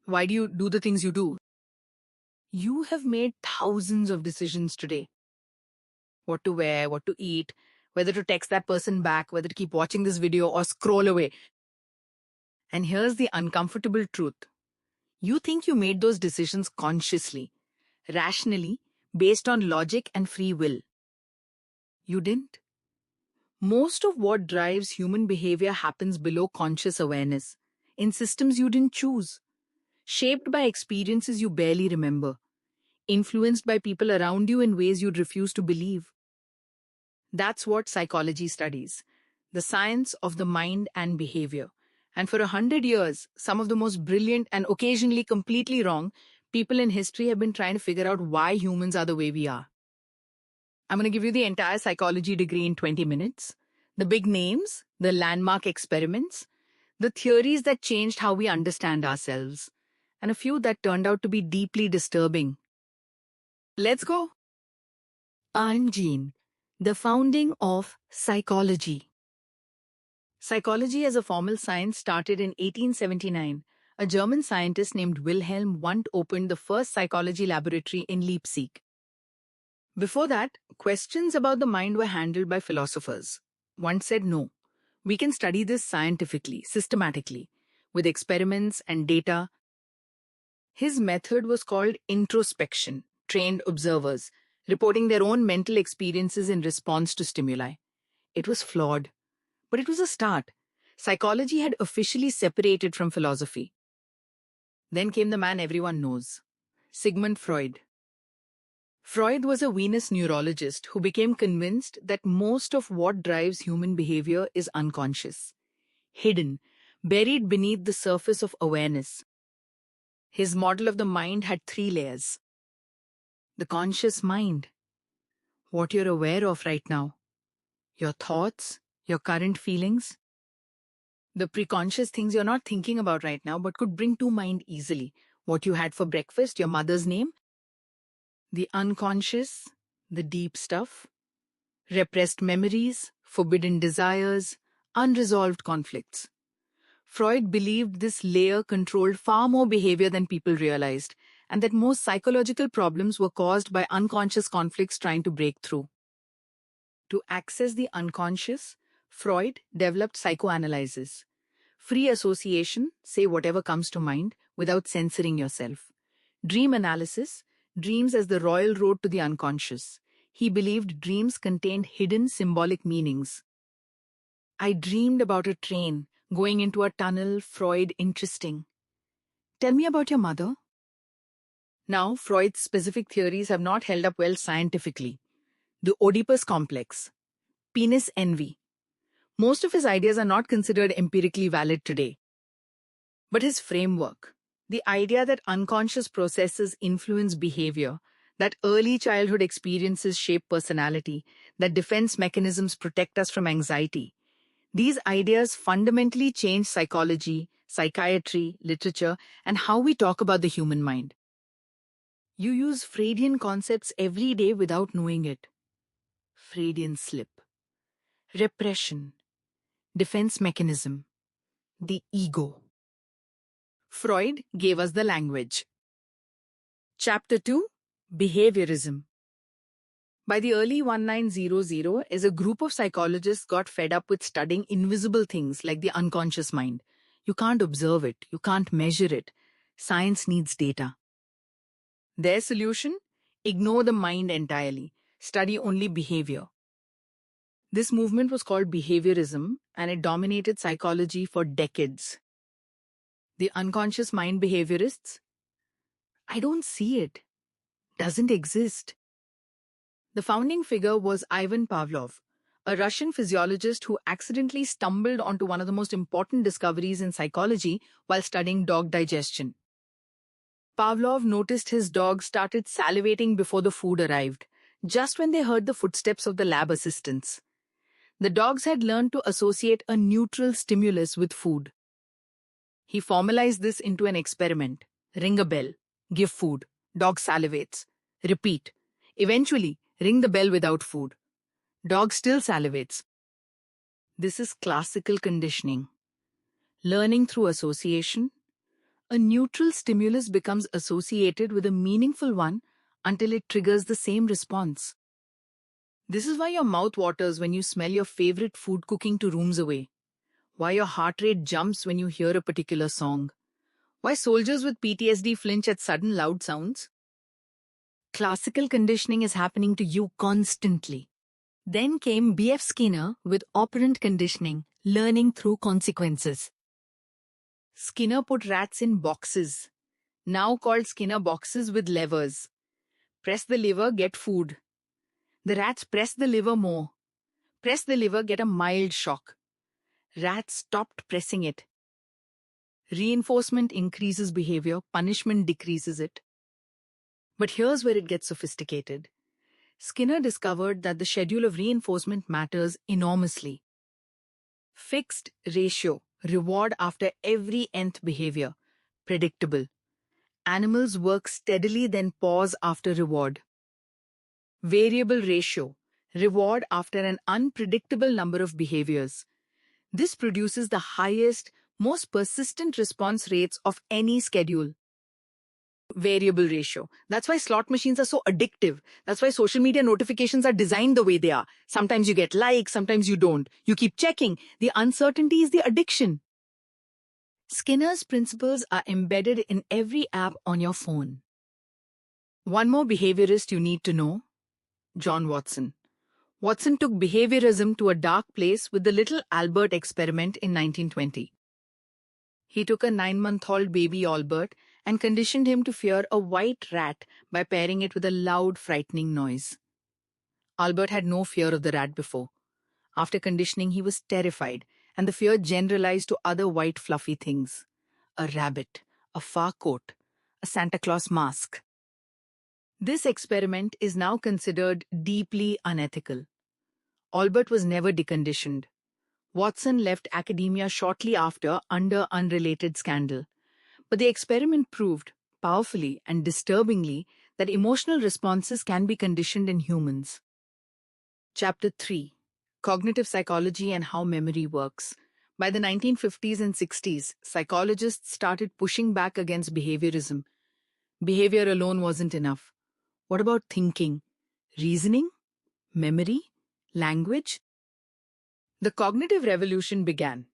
Why do you do the things you do? You have made thousands of decisions today. What to wear, what to eat, whether to text that person back, whether to keep watching this video or scroll away. And here's the uncomfortable truth. You think you made those decisions consciously, rationally, based on logic and free will. You didn't. Most of what drives human behavior happens below conscious awareness, in systems you didn't choose, shaped by experiences you barely remember, influenced by people around you in ways you'd refuse to believe. That's what psychology studies, the science of the mind and behavior. And for 100 years, some of the most brilliant and occasionally completely wrong people in history have been trying to figure out why humans are the way we are. I'm going to give you the entire psychology degree in 20 minutes. The big names, the landmark experiments, the theories that changed how we understand ourselves, and a few that turned out to be deeply disturbing. Let's go. I'm Jean, the founding of psychology. Psychology as a formal science started in 1879. A German scientist named Wilhelm Wundt opened the first psychology laboratory in Leipzig. Before that, questions about the mind were handled by philosophers. Wundt said no. We can study this scientifically, systematically, with experiments and data. His method was called introspection, trained observers, reporting their own mental experiences in response to stimuli. It was flawed, but it was a start. Psychology had officially separated from philosophy. Then came the man everyone knows, Sigmund Freud. Freud was a Venus neurologist who became convinced that most of what drives human behavior is unconscious, hidden, buried beneath the surface of awareness. His model of the mind had 3 layers. The conscious mind, what you're aware of right now, your thoughts, your current feelings, the preconscious things you're not thinking about right now but could bring to mind easily, what you had for breakfast, your mother's name, the unconscious, the deep stuff, repressed memories, forbidden desires, unresolved conflicts. Freud believed this layer controlled far more behavior than people realized, and that most psychological problems were caused by unconscious conflicts trying to break through. To access the unconscious, Freud developed psychoanalysis. Free association, say whatever comes to mind, without censoring yourself. Dream analysis, dreams as the royal road to the unconscious. He believed dreams contained hidden symbolic meanings. I dreamed about a train going into a tunnel. Freud, interesting. Tell me about your mother. Now, Freud's specific theories have not held up well scientifically. The Oedipus complex, penis envy. Most of his ideas are not considered empirically valid today. But his framework, the idea that unconscious processes influence behavior, that early childhood experiences shape personality, that defense mechanisms protect us from anxiety, these ideas fundamentally change psychology, psychiatry, literature, and how we talk about the human mind. You use Freudian concepts every day without knowing it. Freudian slip. Repression. Defense mechanism. The ego. Freud gave us the language. Chapter 2. Behaviorism. By the early 1900s, as a group of psychologists got fed up with studying invisible things like the unconscious mind. You can't observe it. You can't measure it. Science needs data. Their solution? Ignore the mind entirely. Study only behavior. This movement was called behaviorism, and it dominated psychology for decades. The unconscious mind behaviorists? I don't see it. Doesn't exist. The founding figure was Ivan Pavlov, a Russian physiologist who accidentally stumbled onto one of the most important discoveries in psychology while studying dog digestion. Pavlov noticed his dogs started salivating before the food arrived, just when they heard the footsteps of the lab assistants. The dogs had learned to associate a neutral stimulus with food. He formalized this into an experiment. Ring a bell, give food, dog salivates. Repeat. Eventually, ring the bell without food. Dog still salivates. This is classical conditioning. Learning through association, A neutral stimulus becomes associated with a meaningful one until it triggers the same response. This is why your mouth waters when you smell your favorite food cooking 2 rooms away. Why your heart rate jumps when you hear a particular song. Why soldiers with PTSD flinch at sudden loud sounds. Classical conditioning is happening to you constantly. Then came B.F. Skinner with operant conditioning, learning through consequences. Skinner put rats in boxes, now called Skinner boxes with levers. Press the lever, get food. The rats press the lever more. Press the lever, get a mild shock. Rats stopped pressing it. Reinforcement increases behavior, punishment decreases it. But here's where it gets sophisticated. Skinner discovered that the schedule of reinforcement matters enormously. Fixed ratio, reward after every nth behavior, predictable. Animals work steadily, then pause after reward. Variable ratio, reward after an unpredictable number of behaviors. This produces the highest, most persistent response rates of any schedule. Variable ratio. That's why slot machines are so addictive. That's why social media notifications are designed the way they are. Sometimes you get likes, sometimes you don't. You keep checking. The uncertainty is the addiction. Skinner's principles are embedded in every app on your phone. One more behaviorist you need to know, John Watson. Watson took behaviorism to a dark place with the Little Albert experiment in 1920. He took a 9-month-old baby Albert and conditioned him to fear a white rat by pairing it with a loud, frightening noise. Albert had no fear of the rat before. After conditioning, he was terrified, and the fear generalized to other white, fluffy things. A rabbit, a fur coat, a Santa Claus mask. This experiment is now considered deeply unethical. Albert was never deconditioned. Watson left academia shortly after under unrelated scandal. But the experiment proved, powerfully and disturbingly, that emotional responses can be conditioned in humans. Chapter 3. Cognitive Psychology and How Memory Works. By the 1950s and 60s, psychologists started pushing back against behaviorism. Behavior alone wasn't enough. What about thinking? Reasoning? Memory? Language? The cognitive revolution began.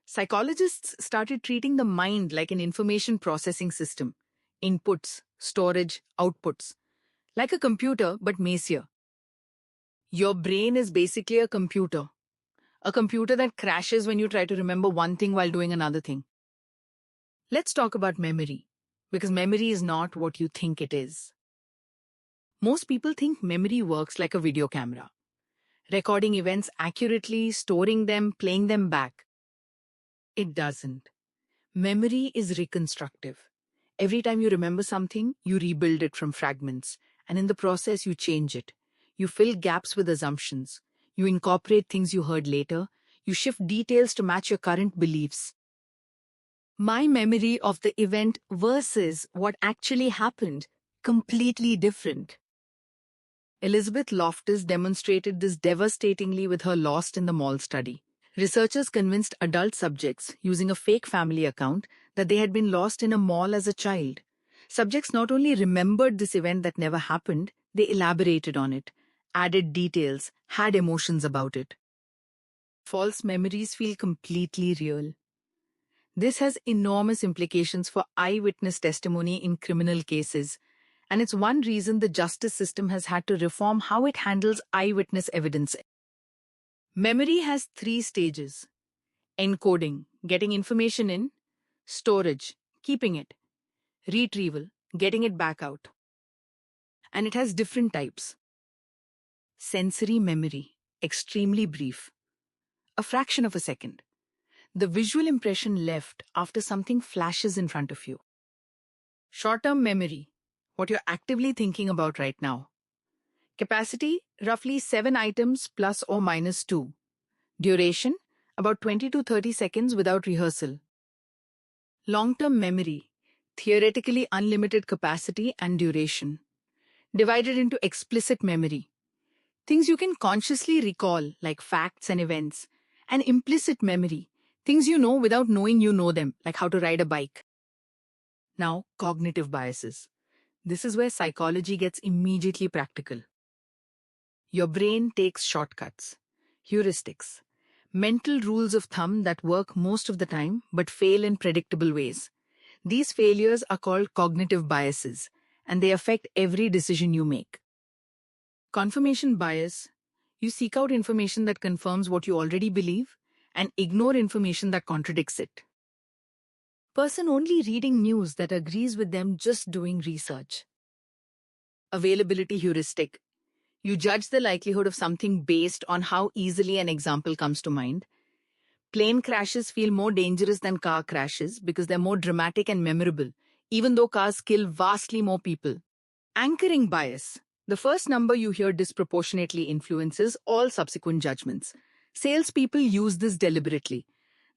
Psychologists started treating the mind like an information processing system. Inputs, storage, outputs. Like a computer, but messier. Your brain is basically a computer. A computer that crashes when you try to remember one thing while doing another thing. Let's talk about memory, because memory is not what you think it is. Most people think memory works like a video camera. Recording events accurately, storing them, playing them back. It doesn't. Memory is reconstructive. Every time you remember something, you rebuild it from fragments, and in the process, you change it. You fill gaps with assumptions. You incorporate things you heard later. You shift details to match your current beliefs. My memory of the event versus what actually happened, completely different. Elizabeth Loftus demonstrated this devastatingly with her Lost in the Mall study. Researchers convinced adult subjects, using a fake family account, that they had been lost in a mall as a child. Subjects not only remembered this event that never happened, they elaborated on it, added details, had emotions about it. False memories feel completely real. This has enormous implications for eyewitness testimony in criminal cases, and it's one reason the justice system has had to reform how it handles eyewitness evidence. Memory has 3 stages. Encoding, getting information in. Storage, keeping it. Retrieval, getting it back out. And it has different types. Sensory memory, extremely brief. A fraction of a second. The visual impression left after something flashes in front of you. Short-term memory, what you're actively thinking about right now. Capacity, roughly 7 items plus or minus 2. Duration, about 20 to 30 seconds without rehearsal. Long-term memory, theoretically unlimited capacity and duration. Divided into explicit memory. Things you can consciously recall, like facts and events. And implicit memory, things you know without knowing you know them, like how to ride a bike. Now, cognitive biases. This is where psychology gets immediately practical. Your brain takes shortcuts, heuristics, mental rules of thumb that work most of the time but fail in predictable ways. These failures are called cognitive biases, and they affect every decision you make. Confirmation bias. You seek out information that confirms what you already believe and ignore information that contradicts it. Person only reading news that agrees with them just doing research. Availability heuristic. You judge the likelihood of something based on how easily an example comes to mind. Plane crashes feel more dangerous than car crashes because they're more dramatic and memorable, even though cars kill vastly more people. Anchoring bias. The first number you hear disproportionately influences all subsequent judgments. Salespeople use this deliberately.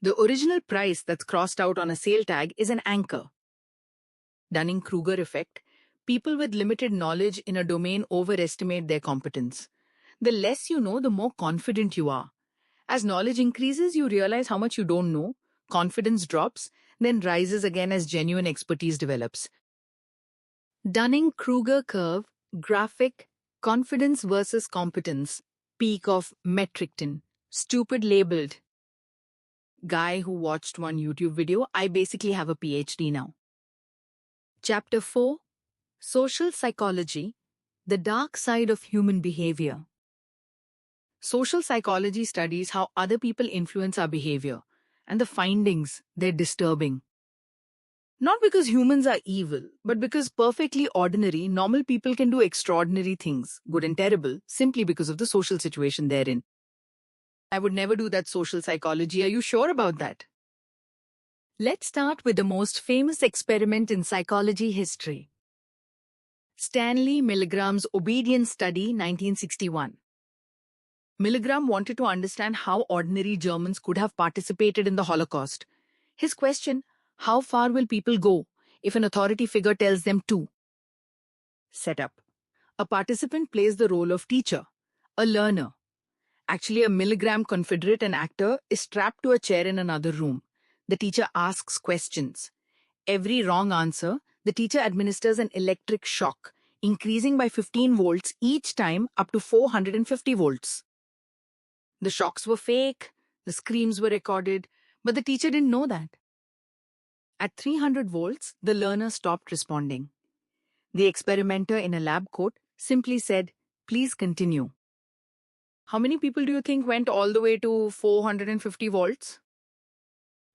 The original price that's crossed out on a sale tag is an anchor. Dunning-Kruger effect. People with limited knowledge in a domain overestimate their competence. The less you know, the more confident you are. As knowledge increases, you realize how much you don't know, confidence drops, then rises again as genuine expertise develops. Dunning-Kruger curve, graphic, confidence versus competence, peak of Metricton, stupid labeled. Guy who watched one YouTube video, I basically have a PhD now. Chapter 4, Social Psychology, the Dark Side of Human Behavior. Social psychology studies how other people influence our behavior, and the findings, they're disturbing. Not because humans are evil, but because perfectly ordinary, normal people can do extraordinary things, good and terrible, simply because of the social situation they're in. I would never do that social psychology. Are you sure about that? Let's start with the most famous experiment in psychology history. Stanley Milgram's Obedience Study, 1961. Milgram wanted to understand how ordinary Germans could have participated in the Holocaust. His question, how far will people go if an authority figure tells them to? Setup. A participant plays the role of teacher, a learner. Actually, a Milgram confederate and actor is strapped to a chair in another room. The teacher asks questions. Every wrong answer, the teacher administers an electric shock, increasing by 15 volts each time up to 450 volts. The shocks were fake, the screams were recorded, but the teacher didn't know that. At 300 volts, the learner stopped responding. The experimenter in a lab coat simply said, "Please continue." How many people do you think went all the way to 450 volts?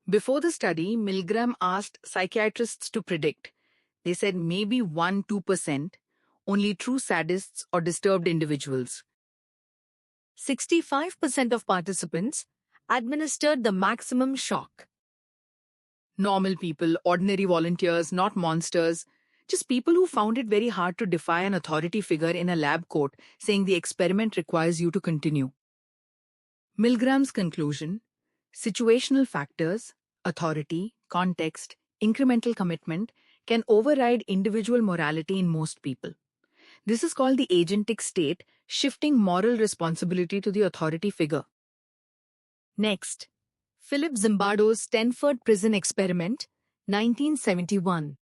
Before the study, Milgram asked psychiatrists to predict. They said maybe 1–2%, only true sadists or disturbed individuals. 65% of participants administered the maximum shock. Normal people, ordinary volunteers, not monsters, just people who found it very hard to defy an authority figure in a lab coat saying the experiment requires you to continue. Milgram's conclusion: situational factors, authority, context, incremental commitment can override individual morality in most people. This is called the agentic state, shifting moral responsibility to the authority figure. Next, Philip Zimbardo's Stanford Prison Experiment, 1971.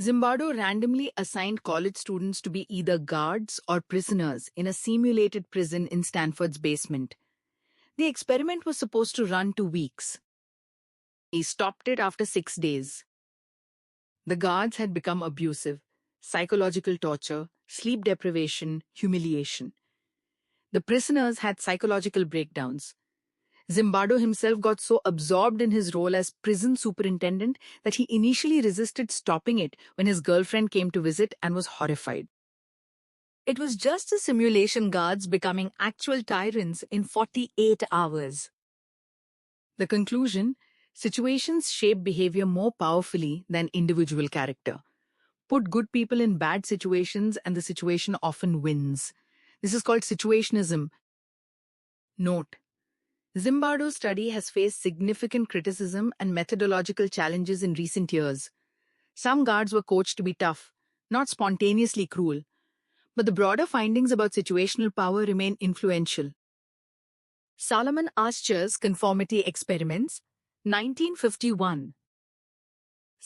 Zimbardo randomly assigned college students to be either guards or prisoners in a simulated prison in Stanford's basement. The experiment was supposed to run 2 weeks. He stopped it after 6 days. The guards had become abusive, psychological torture, sleep deprivation, humiliation. The prisoners had psychological breakdowns. Zimbardo himself got so absorbed in his role as prison superintendent that he initially resisted stopping it when his girlfriend came to visit and was horrified. It was just the simulation guards becoming actual tyrants in 48 hours. The conclusion: situations shape behavior more powerfully than individual character. Put good people in bad situations and the situation often wins. This is called situationism. Note: Zimbardo's study has faced significant criticism and methodological challenges in recent years. Some guards were coached to be tough, not spontaneously cruel, but the broader findings about situational power remain influential. Solomon Asch's Conformity Experiments, 1951.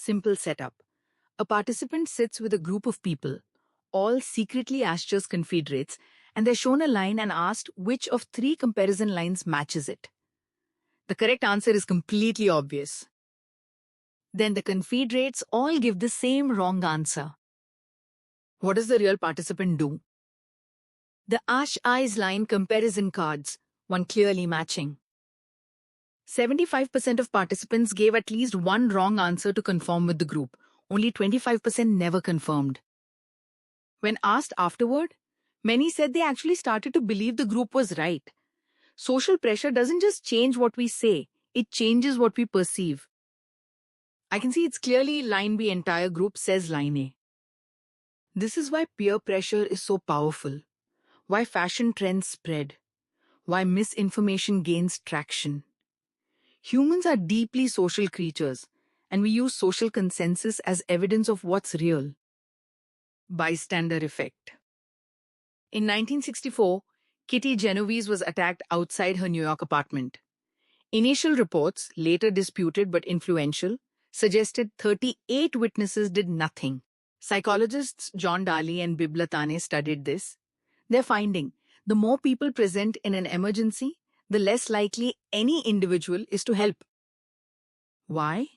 Simple setup. A participant sits with a group of people, all secretly Ascher's confederates, and they're shown a line and asked which of three comparison lines matches it. The correct answer is completely obvious. Then the confederates all give the same wrong answer. What does the real participant do? The Asch eyes line comparison cards, one clearly matching. 75% of participants gave at least one wrong answer to conform with the group. Only 25% never confirmed. When asked afterward, many said they actually started to believe the group was right. Social pressure doesn't just change what we say, it changes what we perceive. I can see it's clearly line B entire group says line A. This is why peer pressure is so powerful, why fashion trends spread, why misinformation gains traction. Humans are deeply social creatures, and we use social consensus as evidence of what's real. Bystander effect. In 1964, Kitty Genovese was attacked outside her New York apartment. Initial reports, later disputed but influential, suggested 38 witnesses did nothing. Psychologists John Daly and Bibb Latane studied this. They're finding the more people present in an emergency, the less likely any individual is to help. Why?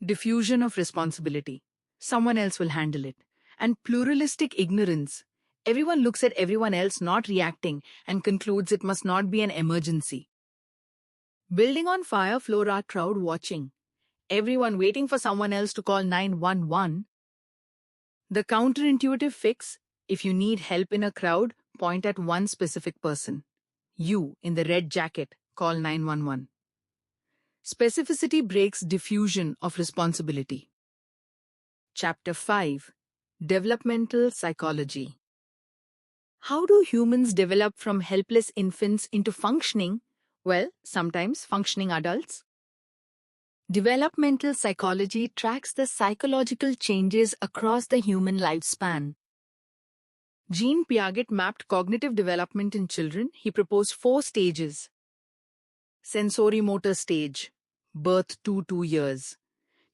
Diffusion of responsibility. Someone else will handle it. And pluralistic ignorance. Everyone looks at everyone else not reacting and concludes it must not be an emergency. Building on fire floor art crowd watching. Everyone waiting for someone else to call 911. The counterintuitive fix, if you need help in a crowd, point at one specific person. You, in the red jacket, call 911. Specificity breaks diffusion of responsibility. Chapter 5. Developmental Psychology. How do humans develop from helpless infants into functioning, well, sometimes functioning adults? Developmental psychology tracks the psychological changes across the human lifespan. Jean Piaget mapped cognitive development in children. He proposed 4 stages. Sensorimotor stage, birth to 2 years.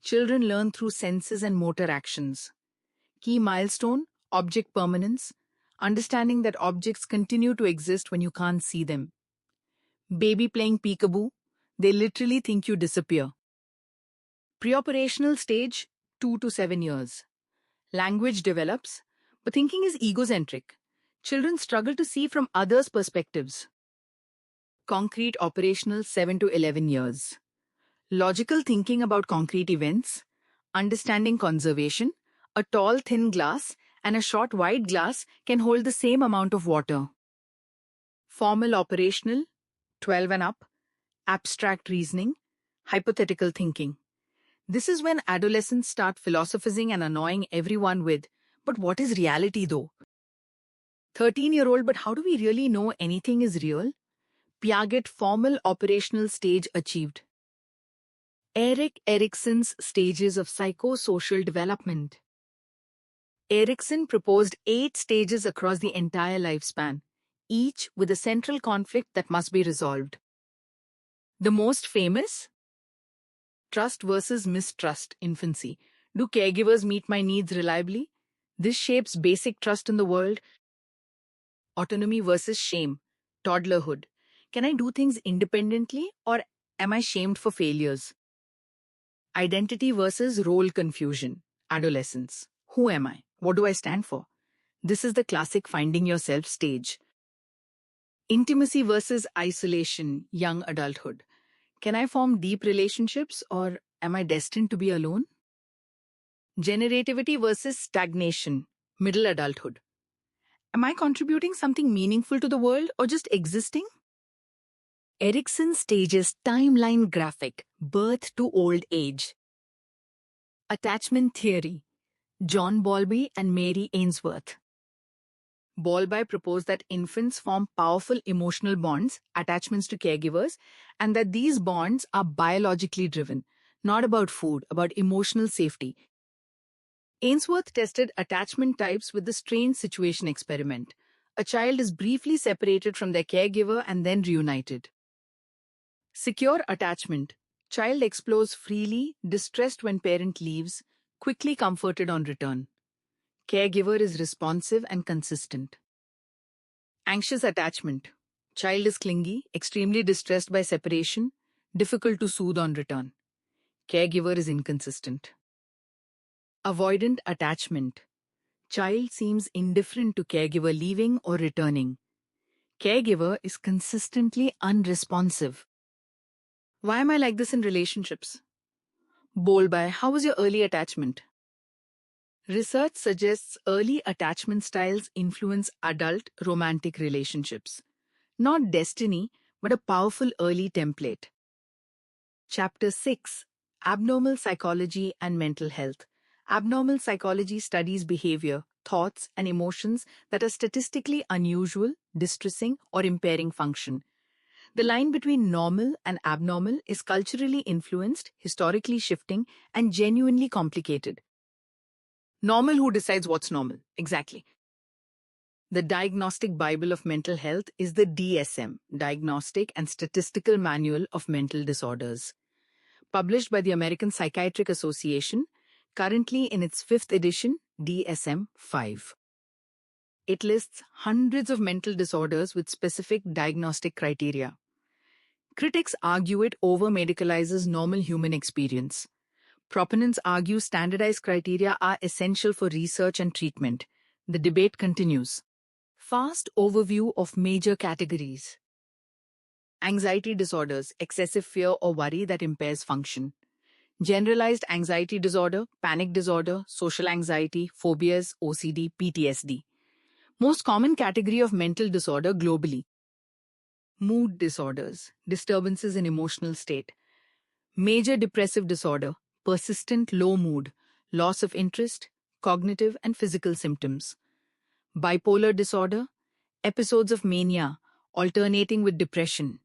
Children learn through senses and motor actions. Key milestone, object permanence, understanding that objects continue to exist when you can't see them. Baby playing peekaboo, they literally think you disappear. Preoperational stage, 2 to 7 years. Language develops, but thinking is egocentric. Children struggle to see from others' perspectives. Concrete operational, 7 to 11 years. Logical thinking about concrete events, understanding conservation, a tall thin glass and a short wide glass can hold the same amount of water. Formal operational, 12 and up, abstract reasoning, hypothetical thinking. This is when adolescents start philosophizing and annoying everyone with, but what is reality though? 13-year-old, but how do we really know anything is real? Piaget formal operational stage achieved. Erikson's stages of psychosocial development. Erikson proposed 8 stages across the entire lifespan, each with a central conflict that must be resolved. The most famous? Trust versus mistrust, infancy. Do caregivers meet my needs reliably? This shapes basic trust in the world. Autonomy versus shame, toddlerhood. Can I do things independently or am I shamed for failures? Identity versus role confusion, adolescence. Who am I? What do I stand for? This is the classic finding yourself stage. Intimacy versus isolation, young adulthood. Can I form deep relationships or am I destined to be alone? Generativity versus stagnation, middle adulthood. Am I contributing something meaningful to the world or just existing? Erikson stages timeline graphic, birth to old age. Attachment theory, John Bowlby and Mary Ainsworth. Bowlby proposed that infants form powerful emotional bonds, attachments to caregivers, and that these bonds are biologically driven, not about food, about emotional safety. Ainsworth tested attachment types with the strange situation experiment. A child is briefly separated from their caregiver and then reunited. Secure attachment, Child explores freely, distressed when parent leaves, quickly comforted on return. Caregiver is responsive and consistent. Anxious attachment. Child is clingy, extremely distressed by separation, difficult to soothe on return. Caregiver is inconsistent. Avoidant attachment. Child seems indifferent to caregiver leaving or returning. Caregiver is consistently unresponsive. Why am I like this in relationships? Bold by, how was your early attachment? Research suggests early attachment styles influence adult romantic relationships. Not destiny, but a powerful early template. Chapter 6. Abnormal Psychology and Mental Health. Abnormal psychology studies behavior, thoughts, and emotions that are statistically unusual, distressing, or impairing function. The line between normal and abnormal is culturally influenced, historically shifting, and genuinely complicated. Normal, who decides what's normal? Exactly. The Diagnostic Bible of Mental Health is the DSM, Diagnostic and Statistical Manual of Mental Disorders. Published by the American Psychiatric Association, currently in its 5th edition, DSM-5. It lists hundreds of mental disorders with specific diagnostic criteria. Critics argue it over-medicalizes normal human experience. Proponents argue standardized criteria are essential for research and treatment. The debate continues. Fast overview of major categories. Anxiety disorders, excessive fear or worry that impairs function. Generalized anxiety disorder, panic disorder, social anxiety, phobias, OCD, PTSD. Most common category of mental disorder globally. Mood disorders, disturbances in emotional state. Major depressive disorder, persistent low mood, loss of interest, cognitive and physical symptoms. Bipolar disorder, episodes of mania, alternating with depression.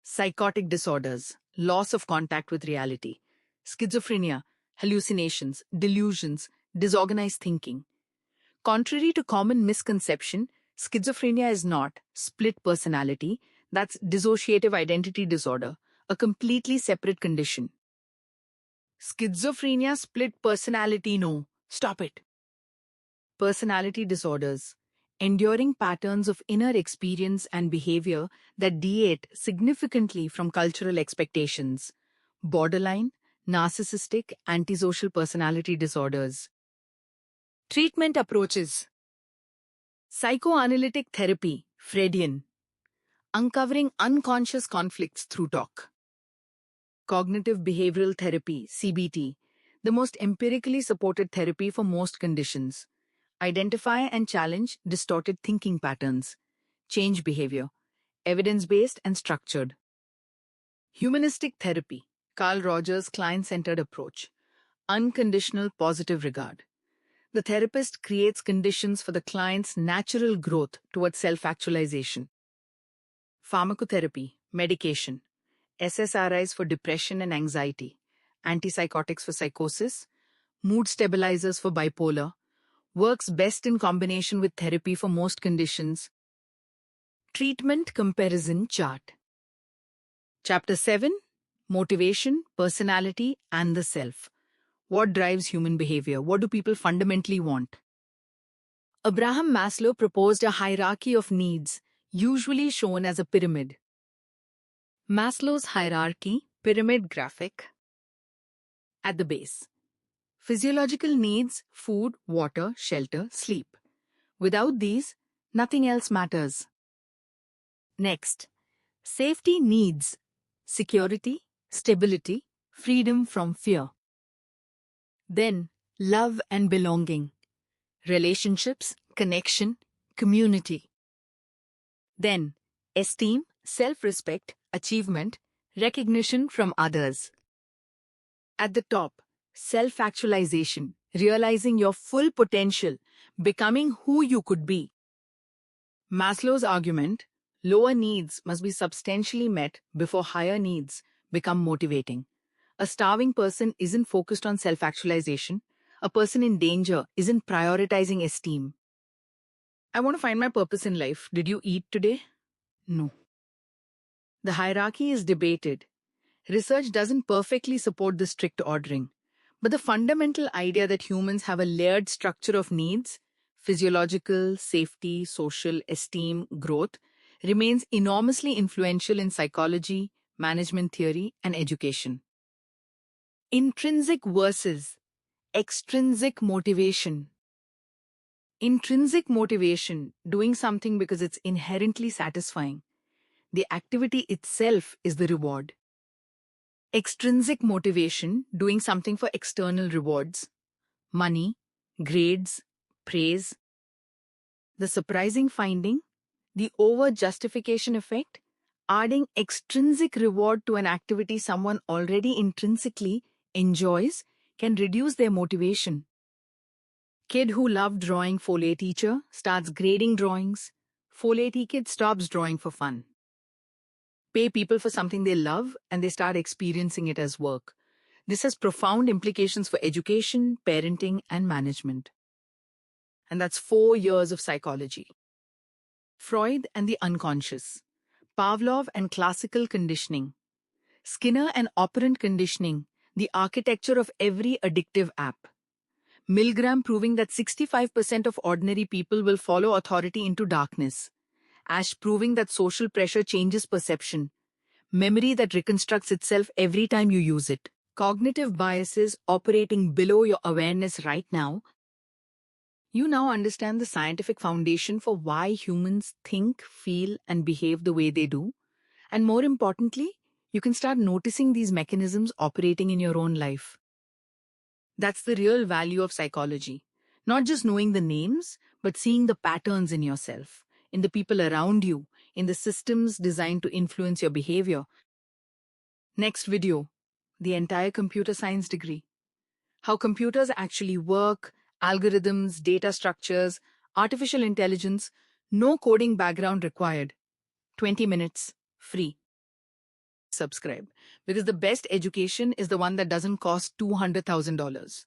Psychotic disorders, loss of contact with reality. Schizophrenia, hallucinations, delusions, disorganized thinking. Contrary to common misconception, schizophrenia is not split personality, that's dissociative identity disorder, a completely separate condition. Schizophrenia, split personality, no. Stop it. Personality disorders, enduring patterns of inner experience and behavior that deviate significantly from cultural expectations. Borderline, narcissistic, antisocial personality disorders. Treatment approaches. Psychoanalytic therapy, Freudian. Uncovering unconscious conflicts through talk. Cognitive behavioral therapy, CBT, the most empirically supported therapy for most conditions. Identify and challenge distorted thinking patterns. Change behavior. Evidence-based and structured. Humanistic therapy, Carl Rogers' client-centered approach. Unconditional positive regard. The therapist creates conditions for the client's natural growth towards self-actualization. Pharmacotherapy, medication. SSRIs for depression and anxiety. Antipsychotics for psychosis. Mood stabilizers for bipolar. Works best in combination with therapy for most conditions. Treatment comparison chart. Chapter 7. Motivation, personality, and the self. What drives human behavior? What do people fundamentally want? Abraham Maslow proposed a hierarchy of needs, usually shown as a pyramid. Maslow's hierarchy, pyramid graphic. At the base. Physiological needs, food, water, shelter, sleep. Without these, nothing else matters. Next, safety needs, security, stability, freedom from fear. Then, love and belonging, relationships, connection, community. Then, esteem, self-respect, achievement, recognition from others. At the top, self-actualization, realizing your full potential, becoming who you could be. Maslow's argument, lower needs must be substantially met before higher needs become motivating. A starving person isn't focused on self-actualization. A person in danger isn't prioritizing esteem. I want to find my purpose in life. Did you eat today? No. The hierarchy is debated. Research doesn't perfectly support the strict ordering, but the fundamental idea that humans have a layered structure of needs, physiological, safety, social, esteem, growth, remains enormously influential in psychology, management theory, and education. Intrinsic versus extrinsic motivation. Intrinsic motivation, doing something because it's inherently satisfying. The activity itself is the reward. Extrinsic motivation, doing something for external rewards, money, grades, praise. The surprising finding, the over-justification effect, adding extrinsic reward to an activity someone already intrinsically enjoys can reduce their motivation. Kid who loved drawing folate teacher starts grading drawings. Folate kid stops drawing for fun. Pay people for something they love and they start experiencing it as work. This has profound implications for education, parenting, and management. And that's 4 years of psychology. Freud and the unconscious. Pavlov and classical conditioning. Skinner and operant conditioning, the architecture of every addictive app. Milgram proving that 65% of ordinary people will follow authority into darkness. Asch proving that social pressure changes perception. Memory that reconstructs itself every time you use it. Cognitive biases operating below your awareness right now. You now understand the scientific foundation for why humans think, feel, and behave the way they do. And more importantly, you can start noticing these mechanisms operating in your own life. That's the real value of psychology. Not just knowing the names, but seeing the patterns in yourself, in the people around you, in the systems designed to influence your behavior. Next video, the entire computer science degree. How computers actually work, algorithms, data structures, artificial intelligence, no coding background required. 20 minutes, free. Subscribe, because the best education is the one that doesn't cost $200,000.